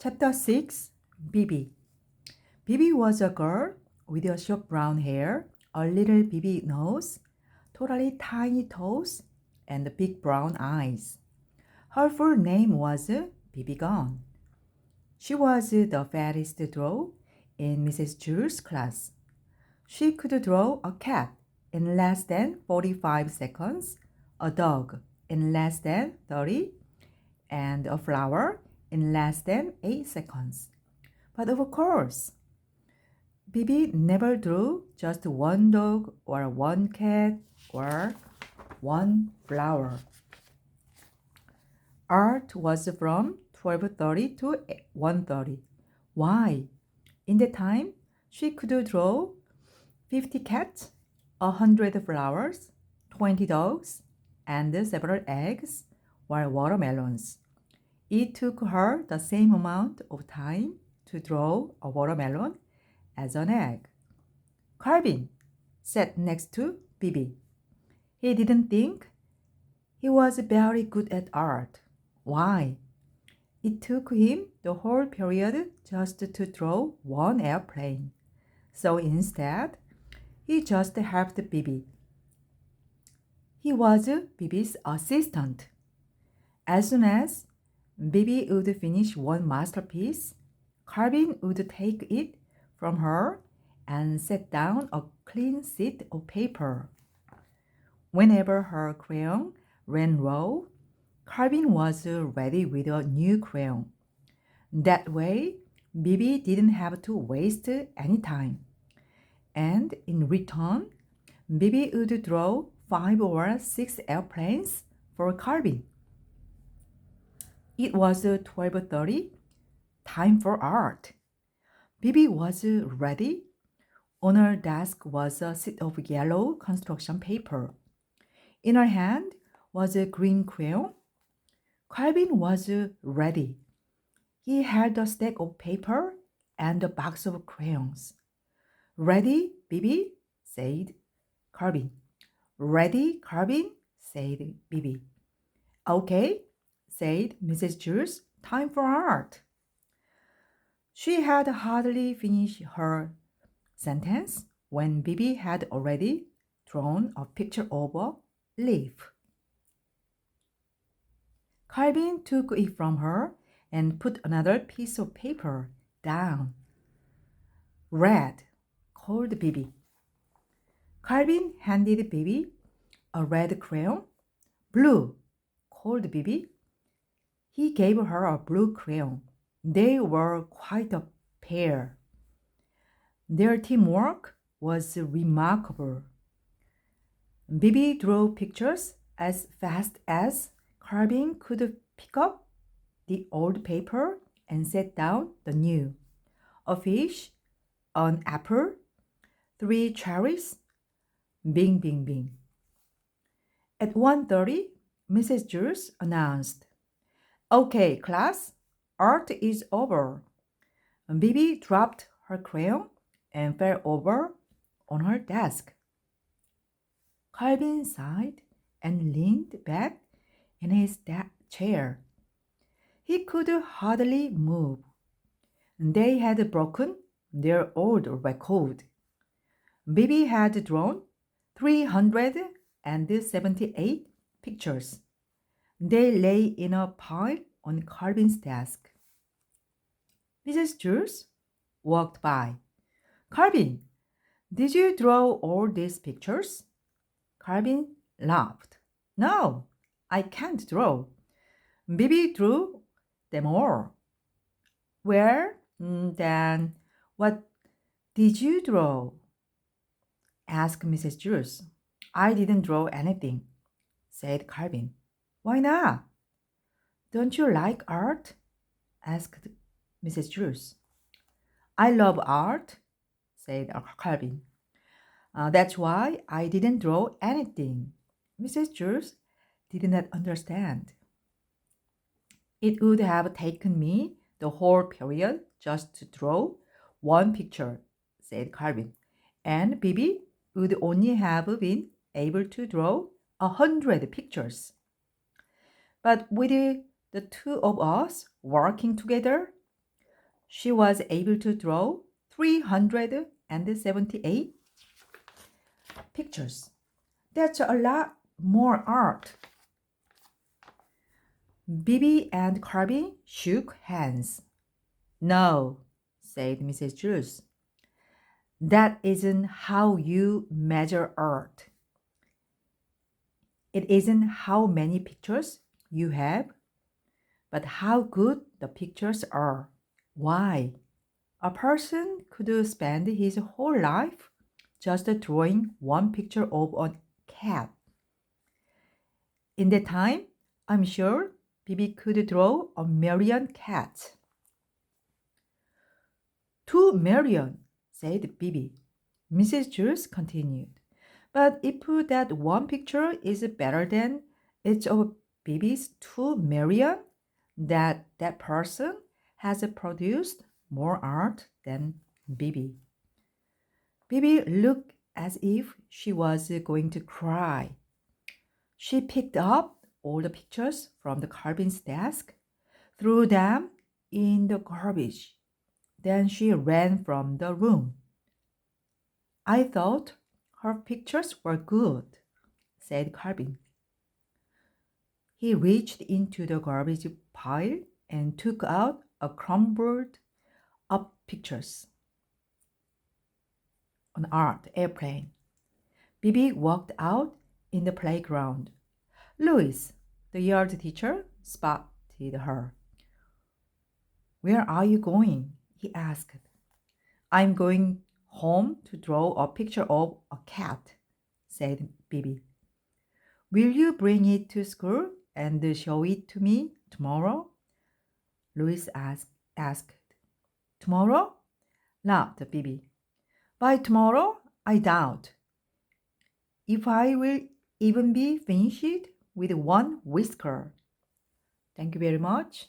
Chapter 6. Bebe. Bebe was a girl with a short brown hair, a little Bebe nose, totally tiny toes, and big brown eyes. Her full name was Bebe Gone. She was the fattest draw in Mrs. Jules' class. She could draw a cat in less than 45 seconds, a dog in less than 30, and a flower in less than 8 seconds. But of course, Bebe never drew just one dog or one cat or one flower. Art was from 12:30 to 1:30. Why? In that time, she could draw 50 cats, 100 flowers, 20 dogs, and several eggs or watermelons. It took her the same amount of time to draw a watermelon as an egg. Calvin sat next to Bebe. He didn't think he was very good at art. Why? It took him the whole period just to draw one airplane. So instead, he just helped Bebe. He was Bebe's assistant. As soon as Bebe would finish one masterpiece, Calvin would take it from her and set down a clean sheet of paper. Whenever her crayon ran low, Calvin was ready with a new crayon. That way, Bebe didn't have to waste any time. And in return, Bebe would draw 5 or 6 airplanes for Calvin. It was 12:30, time for art. Bebe was ready. On her desk was a sheet of yellow construction paper. In her hand was a green crayon. Calvin was ready. He held a stack of paper and a box of crayons. Ready, Bebe? Said Calvin. Ready, Calvin? Said Bebe. Okay, said Mrs. Jules. Time for art. She had hardly finished her sentence when Bebe had already drawn a picture of a leaf. Calvin took it from her and put another piece of paper down. Red, called Bebe. Calvin handed Bebe a red crayon. Blue, called Bebe. He gave her a blue crayon. They were quite a pair. Their teamwork was remarkable. Bebe drew pictures as fast as Calvin could pick up the old paper and set down the new. A fish, an apple, 3 cherries, bing, bing, bing. At 1:30, Mrs. Jules announced, Okay, class, art is over. Bebe dropped her crayon and fell over on her desk. Calvin sighed and leaned back in his chair. He could hardly move. They had broken their old record. Bebe had drawn 378 pictures. They lay in a pile on Calvin's desk. Mrs. Jules walked by. Calvin, did you draw all these pictures? Calvin laughed. No, I can't draw. Bebe drew them all. Well, then what did you draw? Asked Mrs. Jules. I didn't draw anything, said Calvin. Why not? Don't you like art? Asked Mrs. Jules. I love art, said Calvin. That's why I didn't draw anything. Mrs. Jules did not understand. It would have taken me the whole period just to draw one picture, said Calvin, and Bebe would only have been able to draw 100 pictures. But with the two of us working together, she was able to draw 378 pictures. That's a lot more art. Bebe and Carby shook hands. No, said Mrs. Jules. That isn't how you measure art. It isn't how many pictures you have, but how good the pictures are. Why? A person could spend his whole life just drawing one picture of a cat. In that time, I'm sure Bibi could draw 1,000,000 cats. 2,000,000, said Bibi. Mrs. Jules continued. But if that one picture is better than each of Bibi's 2,000,000, that person has produced more art than Bibi. Bibi looked as if she was going to cry. She picked up all the pictures from the Carvin's desk, threw them in the garbage. Then she ran from the room. I thought her pictures were good, said Carvin. He reached into the garbage pile and took out a crumpled up pictures. An art airplane. Bibi walked out in the playground. Louis, the yard teacher, spotted her. Where are you going? He asked. I'm going home to draw a picture of a cat, said Bibi. Will you bring it to school and show it to me tomorrow? Louis asked. Tomorrow? Laughed Bibi. By tomorrow, I doubt. If I will even be finished with one whisker. Thank you very much.